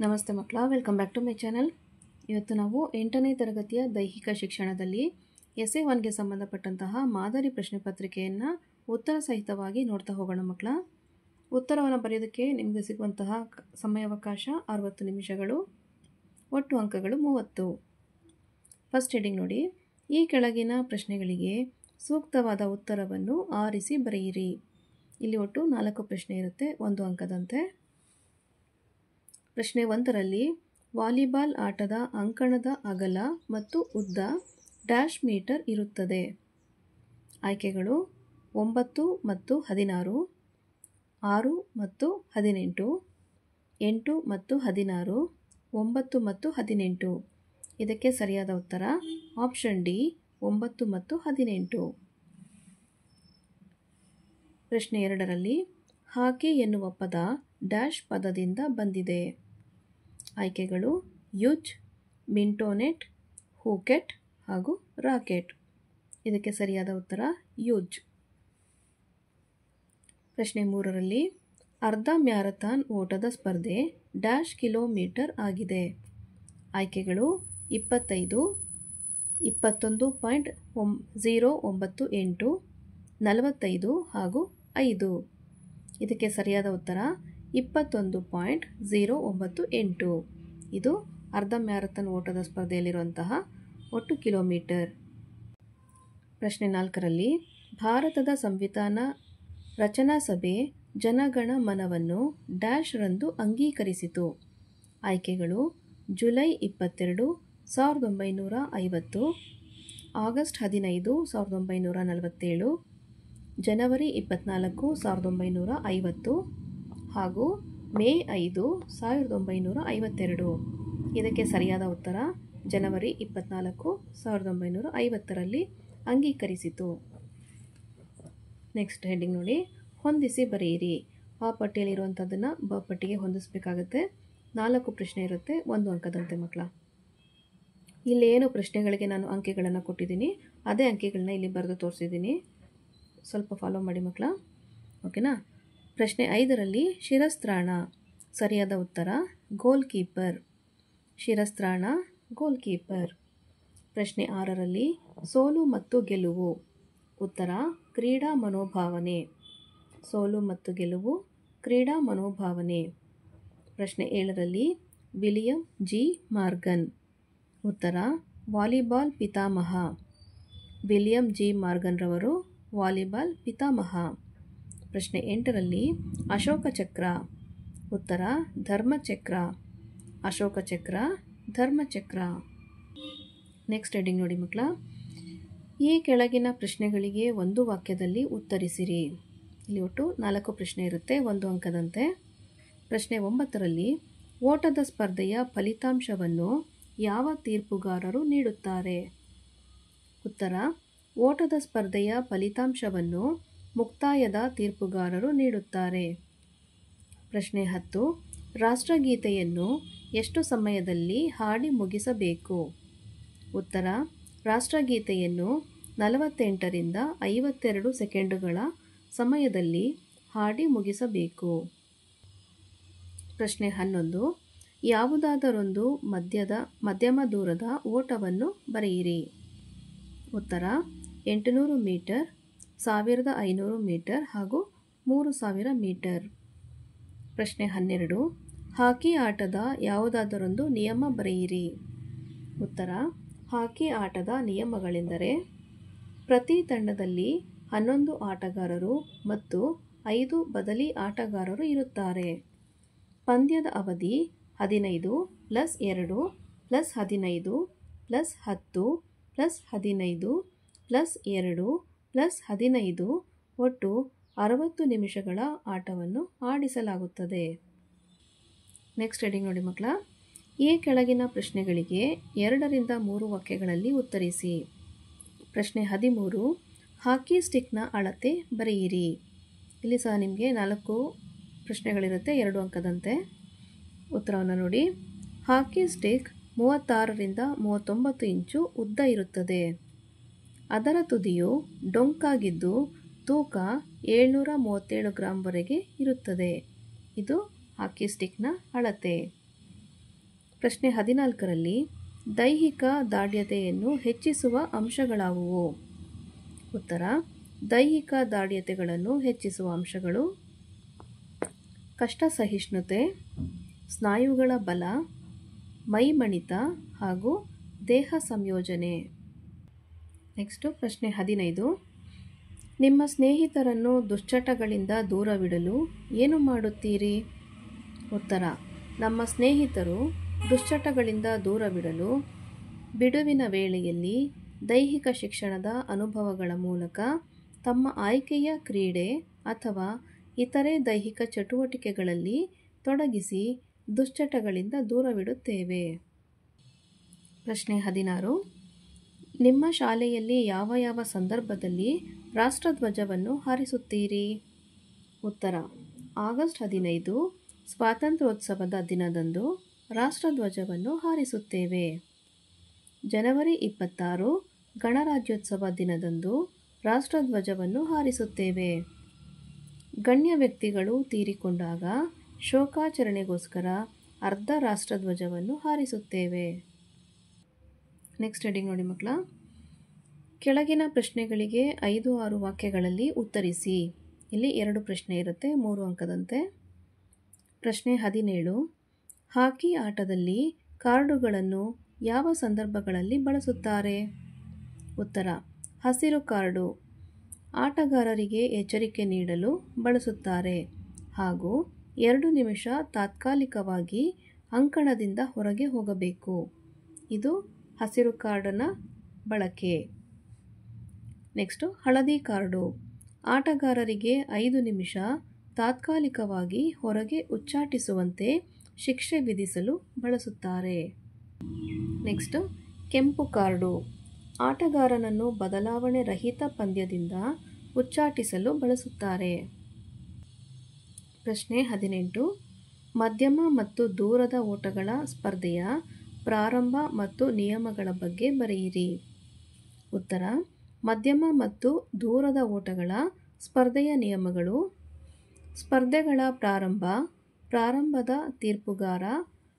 ನಮಸ್ತೆ ಮಕ್ಕಳ, welcome back to my channel. ಇವತ್ತು ನಾವು 8ನೇ ತರಗತಿಯ ದೈಹಿಕ ಶಿಕ್ಷಣದಲ್ಲಿ ಎಸ್ಸೆ 1ಗೆ ಸಂಬಂಧಪಟ್ಟಂತಹ ಮಾದರಿ ಪ್ರಶ್ನೆ ಪತ್ರಿಕೆಯನ್ನು ಉತ್ತರ ಸಹಿತವಾಗಿ ನೋಡ್ತಾ ಹೋಗೋಣ ಮಕ್ಕಳ. ಉತ್ತರವನ್ನು ಬರೆಯೋದಕ್ಕೆ ನಿಮಗೆ ಸಿಗುವಂತಹ ಸಮಯಾವಕಾಶ 60 ನಿಮಿಷಗಳು. ಒಟ್ಟು ಅಂಕಗಳು 30. ಫಸ್ಟ್ ಹೆಡಿಂಗ್ ನೋಡಿ. ಈ ಕೆಳಗಿನ ಪ್ರಶ್ನೆಗಳಿಗೆ ಸೂಕ್ತವಾದ ಉತ್ತರವನ್ನು ಆರಿಸಿ ಬರೆಯಿರಿ. ಇಲ್ಲಿ ಒಟ್ಟು 4 ಪ್ರಶ್ನೆ ಇರುತ್ತೆ, 1 ಅಂಕದಂತೆ. ಪ್ರಶ್ನೆ 1ರಲ್ಲಿ ವಾಲಿಬಾಲ್ ಆಟದ ಅಂಕಣದ ಅಗಲ ಮತ್ತು ಉದ್ದ ಡ್ಯಾಶ್ ಮೀಟರ್ ಇರುತ್ತದೆ. ಆಯ್ಕೆಗಳು 9 ಮತ್ತು 16, 6 ಮತ್ತು 18, 8 ಮತ್ತು 16, 9 ಮತ್ತು 18. ಇದಕ್ಕೆ ಸರಿಯಾದ ಉತ್ತರ ಆಪ್ಷನ್ ಡಿ 9 ಮತ್ತು 18. ಪ್ರಶ್ನೆ 2ರಲ್ಲಿ ಹಾಕಿ ಎನ್ನುವ ಪದ ಡ್ಯಾಶ್ ಪದದಿಂದ ಬಂದಿದೆ. ಆಯ್ಕೆಗಳು ಯುಜ್, ಮಿಂಟೋನೆಟ್, ಹೂಕೆಟ್ ಹಾಗೂ ರಾಕೆಟ್. ಇದಕ್ಕೆ ಸರಿಯಾದ ಉತ್ತರ ಯುಜ್. ಪ್ರಶ್ನೆ 3ರಲ್ಲಿ ಅರ್ಧ ಮ್ಯಾರಥಾನ್ ಓಟದ ಸ್ಪರ್ಧೆ ಡ್ಯಾಶ್ ಕಿಲೋಮೀಟರ್ ಆಗಿದೆ. ಆಯ್ಕೆಗಳು 25, 21.098, 45 ಹಾಗೂ 5. ಇದಕ್ಕೆ ಸರಿಯಾದ ಉತ್ತರ 21.098. ಇದು ಅರ್ಧ ಮ್ಯಾರಥಾನ್ ಓಟದ ಸ್ಪರ್ಧೆಯಲ್ಲಿರುವಂತಹ ಒಟ್ಟು ಕಿಲೋಮೀಟರ್. ಪ್ರಶ್ನೆ 4ರಲ್ಲಿ ಭಾರತದ ಸಂವಿಧಾನ ರಚನಾ ಸಭೆ ಜನಗಣ ಮನವನ್ನು ಡ್ಯಾಶ್ ರಂದು ಅಂಗೀಕರಿಸಿತು. ಆಯ್ಕೆಗಳು ಜುಲೈ 22, 1950, ಆಗಸ್ಟ್ 15, 1947, ಜನವರಿ 24, 1950 ಹಾಗೂ ಮೇ 5, 1952. ಇದಕ್ಕೆ ಸರಿಯಾದ ಉತ್ತರ ಜನವರಿ 24, 1950ರಲ್ಲಿ ಅಂಗೀಕರಿಸಿತು. ನೆಕ್ಸ್ಟ್ ಹೆಡ್ಡಿಂಗ್ ನೋಡಿ. ಹೊಂದಿಸಿ ಬರೆಯಿರಿ. ಆ ಪಟ್ಟಿಯಲ್ಲಿರುವಂಥದ್ದನ್ನು ಬ ಪಟ್ಟಿಗೆ ಹೊಂದಿಸಬೇಕಾಗುತ್ತೆ. 4 ಪ್ರಶ್ನೆ ಇರುತ್ತೆ, 1 ಅಂಕದಂತೆ ಮಕ್ಕಳ. ಇಲ್ಲಿ ಏನು ಪ್ರಶ್ನೆಗಳಿಗೆ ನಾನು ಅಂಕೆಗಳನ್ನು ಕೊಟ್ಟಿದ್ದೀನಿ ಅದೇ ಅಂಕೆಗಳನ್ನ ಇಲ್ಲಿ ಬರೆದು ತೋರಿಸಿದ್ದೀನಿ. ಸ್ವಲ್ಪ ಫಾಲೋ ಮಾಡಿ ಮಕ್ಕಳ, ಓಕೆನಾ. ಪ್ರಶ್ನೆ 5ರಲ್ಲಿ ಶಿರಸ್ತ್ರಾಣ. ಸರಿಯಾದ ಉತ್ತರ ಗೋಲ್ ಕೀಪರ್. ಶಿರಸ್ತ್ರಾಣ ಗೋಲ್ ಕೀಪರ್. ಪ್ರಶ್ನೆ 6ರಲ್ಲಿ ಸೋಲು ಮತ್ತು ಗೆಲುವು. ಉತ್ತರ ಕ್ರೀಡಾ ಮನೋಭಾವನೆ. ಸೋಲು ಮತ್ತು ಗೆಲುವು ಕ್ರೀಡಾ ಮನೋಭಾವನೆ. ಪ್ರಶ್ನೆ 7ರಲ್ಲಿ ವಿಲಿಯಂ ಜಿ ಮಾರ್ಗನ್. ಉತ್ತರ ವಾಲಿಬಾಲ್ ಪಿತಾಮಹ. ವಿಲಿಯಂ ಜಿ ಮಾರ್ಗನ್ ರವರು ವಾಲಿಬಾಲ್ ಪಿತಾಮಹ. ಪ್ರಶ್ನೆ 8ರಲ್ಲಿ ಅಶೋಕ ಚಕ್ರ. ಉತ್ತರ ಧರ್ಮಚಕ್ರ. ಅಶೋಕ ಚಕ್ರ ಧರ್ಮಚಕ್ರ. ನೆಕ್ಸ್ಟ್ ಹೆಡ್ಡಿಂಗ್ ನೋಡಿ ಮಕ್ಕಳ. ಈ ಕೆಳಗಿನ ಪ್ರಶ್ನೆಗಳಿಗೆ ಒಂದು ವಾಕ್ಯದಲ್ಲಿ ಉತ್ತರಿಸಿರಿ. ಇಲ್ಲಿ ಒಟ್ಟು 4 ಪ್ರಶ್ನೆ ಇರುತ್ತೆ, 1 ಅಂಕದಂತೆ. ಪ್ರಶ್ನೆ 9ರಲ್ಲಿ ಓಟದ ಸ್ಪರ್ಧೆಯ ಫಲಿತಾಂಶವನ್ನು ಯಾವ ತೀರ್ಪುಗಾರರು ನೀಡುತ್ತಾರೆ. ಉತ್ತರ ಓಟದ ಸ್ಪರ್ಧೆಯ ಫಲಿತಾಂಶವನ್ನು ಮುಕ್ತಾಯದ ತೀರ್ಪುಗಾರರು ನೀಡುತ್ತಾರೆ. ಪ್ರಶ್ನೆ 10 ರಾಷ್ಟ್ರಗೀತೆಯನ್ನು ಎಷ್ಟು ಸಮಯದಲ್ಲಿ ಹಾಡಿ ಮುಗಿಸಬೇಕು. ಉತ್ತರ ರಾಷ್ಟ್ರಗೀತೆಯನ್ನು 48ರಿಂದ 52 ಸೆಕೆಂಡುಗಳ ಸಮಯದಲ್ಲಿ ಹಾಡಿ ಮುಗಿಸಬೇಕು. ಪ್ರಶ್ನೆ 11 ಯಾವುದಾದರೊಂದು ಮಧ್ಯಮ ದೂರದ ಓಟವನ್ನು ಬರೆಯಿರಿ. ಉತ್ತರ 800 ಮೀಟರ್, 1500 ಮೀಟರ್ ಹಾಗೂ 3000 ಮೀಟರ್. ಪ್ರಶ್ನೆ 12 ಹಾಕಿ ಆಟದ ಯಾವುದಾದರೊಂದು ನಿಯಮ ಬರೆಯಿರಿ. ಉತ್ತರ ಹಾಕಿ ಆಟದ ನಿಯಮಗಳೆಂದರೆ ಪ್ರತಿ ತಂಡದಲ್ಲಿ 11 ಆಟಗಾರರು ಮತ್ತು 5 ಬದಲಿ ಆಟಗಾರರು ಇರುತ್ತಾರೆ. ಪಂದ್ಯದ ಅವಧಿ 15 + 2 + 15 + 10 + 15 + 2 + 15 ಒಟ್ಟು 60 ನಿಮಿಷಗಳ ಆಟವನ್ನು ಆಡಿಸಲಾಗುತ್ತದೆ. ನೆಕ್ಸ್ಟ್ ಹೆಡ್ಡಿಂಗ್ ನೋಡಿ ಮಕ್ಕಳ. ಈ ಕೆಳಗಿನ ಪ್ರಶ್ನೆಗಳಿಗೆ 2ರಿಂದ 3 ವಾಕ್ಯಗಳಲ್ಲಿ ಉತ್ತರಿಸಿ. ಪ್ರಶ್ನೆ 13 ಹಾಕಿ ಸ್ಟಿಕ್ನ ಅಳತೆ ಬರೆಯಿರಿ. ಇಲ್ಲಿ ಸಹ ನಿಮಗೆ 4 ಪ್ರಶ್ನೆಗಳಿರುತ್ತೆ, 2 ಅಂಕದಂತೆ. ಉತ್ತರವನ್ನು ನೋಡಿ. ಹಾಕಿ ಸ್ಟಿಕ್ 36ರಿಂದ 39 ಇಂಚು ಉದ್ದ ಇರುತ್ತದೆ. ಅದರ ತುದಿಯು ಡೊಂಕಾಗಿದ್ದು ತೂಕ 737 ಗ್ರಾಂವರೆಗೆ ಇರುತ್ತದೆ. ಇದು ಹಾಕಿ ಸ್ಟಿಕ್ನ ಅಳತೆ. ಪ್ರಶ್ನೆ 14ರಲ್ಲಿ ದೈಹಿಕ ದಾರ್ಢ್ಯತೆಯನ್ನು ಹೆಚ್ಚಿಸುವ ಅಂಶಗಳಾವುವು? ಉತ್ತರ: ದೈಹಿಕ ದಾರ್ಢ್ಯತೆಗಳನ್ನು ಹೆಚ್ಚಿಸುವ ಅಂಶಗಳು ಕಷ್ಟ ಸಹಿಷ್ಣುತೆ, ಸ್ನಾಯುಗಳ ಬಲ, ಮೈಮಣಿತ ಹಾಗೂ ದೇಹ ಸಂಯೋಜನೆ. ನೆಕ್ಸ್ಟು ಪ್ರಶ್ನೆ 15. ನಿಮ್ಮ ಸ್ನೇಹಿತರನ್ನು ದುಶ್ಚಟಗಳಿಂದ ದೂರವಿಡಲು ಏನು ಮಾಡುತ್ತೀರಿ? ಉತ್ತರ: ನಮ್ಮ ಸ್ನೇಹಿತರು ದುಶ್ಚಟಗಳಿಂದ ದೂರವಿಡಲು ಬಿಡುವಿನ ವೇಳೆಯಲ್ಲಿ ದೈಹಿಕ ಶಿಕ್ಷಣದ ಅನುಭವಗಳ ಮೂಲಕ ತಮ್ಮ ಆಯ್ಕೆಯ ಕ್ರೀಡೆ ಅಥವಾ ಇತರೆ ದೈಹಿಕ ಚಟುವಟಿಕೆಗಳಲ್ಲಿ ತೊಡಗಿಸಿ ದುಶ್ಚಟಗಳಿಂದ ದೂರವಿಡುತ್ತೇವೆ. ಪ್ರಶ್ನೆ 16. ನಿಮ್ಮ ಶಾಲೆಯಲ್ಲಿ ಯಾವ ಯಾವ ಸಂದರ್ಭದಲ್ಲಿ ರಾಷ್ಟ್ರಧ್ವಜವನ್ನು ಹಾರಿಸುತ್ತೀರಿ? ಉತ್ತರ: ಆಗಸ್ಟ್ 15 ಸ್ವಾತಂತ್ರ್ಯೋತ್ಸವದ ದಿನದಂದು ರಾಷ್ಟ್ರಧ್ವಜವನ್ನು ಹಾರಿಸುತ್ತೇವೆ. ಜನವರಿ 26 ಗಣರಾಜ್ಯೋತ್ಸವ ದಿನದಂದು ರಾಷ್ಟ್ರಧ್ವಜವನ್ನು ಹಾರಿಸುತ್ತೇವೆ. ಗಣ್ಯ ವ್ಯಕ್ತಿಗಳು ತೀರಿಕೊಂಡಾಗ ಶೋಕಾಚರಣೆಗೋಸ್ಕರ ಅರ್ಧ ರಾಷ್ಟ್ರಧ್ವಜವನ್ನು ಹಾರಿಸುತ್ತೇವೆ. ನೆಕ್ಸ್ಟ್ ಹೆಡಿಂಗ್ ನೋಡಿ ಮಕ್ಕಳ. ಕೆಳಗಿನ ಪ್ರಶ್ನೆಗಳಿಗೆ 5-6 ವಾಕ್ಯಗಳಲ್ಲಿ ಉತ್ತರಿಸಿ. ಇಲ್ಲಿ 2 ಪ್ರಶ್ನೆ ಇರುತ್ತೆ, 3 ಅಂಕದಂತೆ. ಪ್ರಶ್ನೆ 17. ಹಾಕಿ ಆಟದಲ್ಲಿ ಕಾರ್ಡುಗಳನ್ನು ಯಾವ ಸಂದರ್ಭಗಳಲ್ಲಿ ಬಳಸುತ್ತಾರೆ? ಉತ್ತರ: ಹಸಿರು ಕಾರ್ಡು ಆಟಗಾರರಿಗೆ ಎಚ್ಚರಿಕೆ ನೀಡಲು ಬಳಸುತ್ತಾರೆ ಹಾಗೂ 2 ನಿಮಿಷ ತಾತ್ಕಾಲಿಕವಾಗಿ ಅಂಕಣದಿಂದ ಹೊರಗೆ ಹೋಗಬೇಕು. ಇದು ಹಸಿರು ಕಾರ್ಡನ ಬಳಕೆ. ನೆಕ್ಸ್ಟು ಹಳದಿ ಕಾರ್ಡು ಆಟಗಾರರಿಗೆ 5 ನಿಮಿಷ ತಾತ್ಕಾಲಿಕವಾಗಿ ಹೊರಗೆ ಉಚ್ಚಾಟಿಸುವಂತೆ ಶಿಕ್ಷೆ ವಿಧಿಸಲು ಬಳಸುತ್ತಾರೆ. ನೆಕ್ಸ್ಟ್ ಕೆಂಪು ಕಾರ್ಡು ಆಟಗಾರನನ್ನು ಬದಲಾವಣೆ ರಹಿತ ಪಂದ್ಯದಿಂದ ಉಚ್ಚಾಟಿಸಲು ಬಳಸುತ್ತಾರೆ. ಪ್ರಶ್ನೆ 18. ಮಧ್ಯಮ ಮತ್ತು ದೂರದ ಓಟಗಳ ಸ್ಪರ್ಧೆಯ ಪ್ರಾರಂಭ ಮತ್ತು ನಿಯಮಗಳ ಬಗ್ಗೆ ಬರೆಯಿರಿ. ಉತ್ತರ: ಮಧ್ಯಮ ಮತ್ತು ದೂರದ ಓಟಗಳ ಸ್ಪರ್ಧೆಯ ನಿಯಮಗಳು: ಸ್ಪರ್ಧೆಗಳ ಪ್ರಾರಂಭದ ತೀರ್ಪುಗಾರ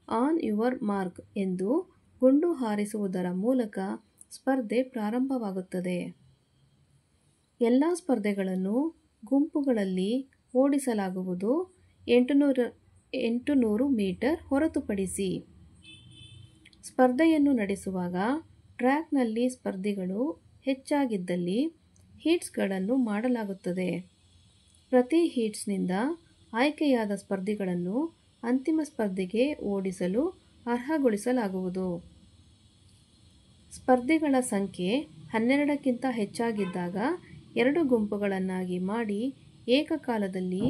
ಆನ್ ಯುವರ್ ಮಾರ್ಕ್ ಎಂದು ಗುಂಡು ಹಾರಿಸುವುದರ ಮೂಲಕ ಸ್ಪರ್ಧೆ ಪ್ರಾರಂಭವಾಗುತ್ತದೆ. ಎಲ್ಲ ಸ್ಪರ್ಧೆಗಳನ್ನು ಗುಂಪುಗಳಲ್ಲಿ ಓಡಿಸಲಾಗುವುದು 800 ಮೀಟರ್ ಹೊರತುಪಡಿಸಿ. ಸ್ಪರ್ಧೆಯನ್ನು ನಡೆಸುವಾಗ ಟ್ರ್ಯಾಕ್ನಲ್ಲಿ ಸ್ಪರ್ಧಿಗಳು ಹೆಚ್ಚಾಗಿದ್ದಲ್ಲಿ ಹೀಟ್ಸ್ಗಳನ್ನು ಮಾಡಲಾಗುತ್ತದೆ. ಪ್ರತಿ ಹೀಟ್ಸ್ನಿಂದ ಆಯ್ಕೆಯಾದ ಸ್ಪರ್ಧಿಗಳನ್ನು ಅಂತಿಮ ಸ್ಪರ್ಧೆಗೆ ಓಡಿಸಲು ಅರ್ಹಗೊಳಿಸಲಾಗುವುದು. ಸ್ಪರ್ಧಿಗಳ ಸಂಖ್ಯೆ 12ಕ್ಕಿಂತ ಹೆಚ್ಚಾಗಿದ್ದಾಗ 2 ಗುಂಪುಗಳನ್ನಾಗಿ ಮಾಡಿ ಏಕಕಾಲದಲ್ಲಿ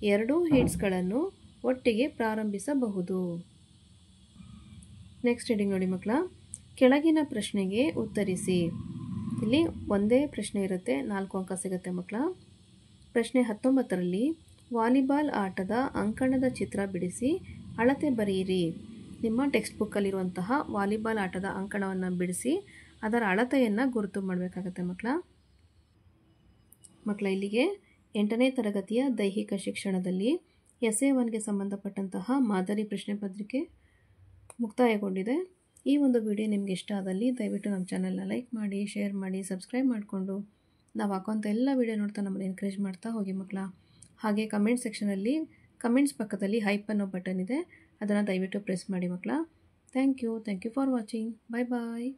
2 ಹೀಟ್ಸ್ಗಳನ್ನು ಒಟ್ಟಿಗೆ ಪ್ರಾರಂಭಿಸಬಹುದು. ನೆಕ್ಸ್ಟ್ ಹೆಡಿಂಗ್ ನೋಡಿ ಮಕ್ಕಳ. ಕೆಳಗಿನ ಪ್ರಶ್ನೆಗೆ ಉತ್ತರಿಸಿ. ಇಲ್ಲಿ ಒಂದೇ ಪ್ರಶ್ನೆ ಇರುತ್ತೆ, 4 ಅಂಕ ಸಿಗುತ್ತೆ ಮಕ್ಕಳ. ಪ್ರಶ್ನೆ 19ರಲ್ಲಿ ವಾಲಿಬಾಲ್ ಆಟದ ಅಂಕಣದ ಚಿತ್ರ ಬಿಡಿಸಿ ಅಳತೆ ಬರೆಯಿರಿ. ನಿಮ್ಮ ಟೆಕ್ಸ್ಟ್ ಬುಕ್ಕಲ್ಲಿರುವಂತಹ ವಾಲಿಬಾಲ್ ಆಟದ ಅಂಕಣವನ್ನು ಬಿಡಿಸಿ ಅದರ ಅಳತೆಯನ್ನು ಗುರುತು ಮಾಡಬೇಕಾಗತ್ತೆ ಮಕ್ಕಳ. ಇಲ್ಲಿಗೆ 8ನೇ ತರಗತಿಯ ದೈಹಿಕ ಶಿಕ್ಷಣದಲ್ಲಿ essay 1ಗೆ ಸಂಬಂಧಪಟ್ಟಂತಹ ಮಾದರಿ ಪ್ರಶ್ನೆ ಪತ್ರಿಕೆ ಮುಕ್ತಾಯಗೊಂಡಿದೆ. ಈ ಒಂದು ವಿಡಿಯೋ ನಿಮಗೆ ಇಷ್ಟ ಆದಲ್ಲಿ ದಯವಿಟ್ಟು ನಮ್ಮ ಚಾನಲ್ನ ಲೈಕ್ ಮಾಡಿ, ಶೇರ್ ಮಾಡಿ, ಸಬ್ಸ್ಕ್ರೈಬ್ ಮಾಡಿಕೊಂಡು ನಾವು ಹಾಕೋಂಥ ಎಲ್ಲ ವಿಡಿಯೋ ನೋಡ್ತಾ ನಮ್ಮನ್ನು ಎನ್ಕರೇಜ್ ಮಾಡ್ತಾ ಹೋಗಿ ಮಕ್ಕಳ. ಹಾಗೆ ಕಮೆಂಟ್ ಸೆಕ್ಷನಲ್ಲಿ ಕಮೆಂಟ್ಸ್ ಪಕ್ಕದಲ್ಲಿ ಹೈಪ್ ಅನ್ನೋ ಬಟನ್ ಇದೆ, ಅದನ್ನು ದಯವಿಟ್ಟು ಪ್ರೆಸ್ ಮಾಡಿ ಮಕ್ಕಳ. Thank you for watching. Bye bye.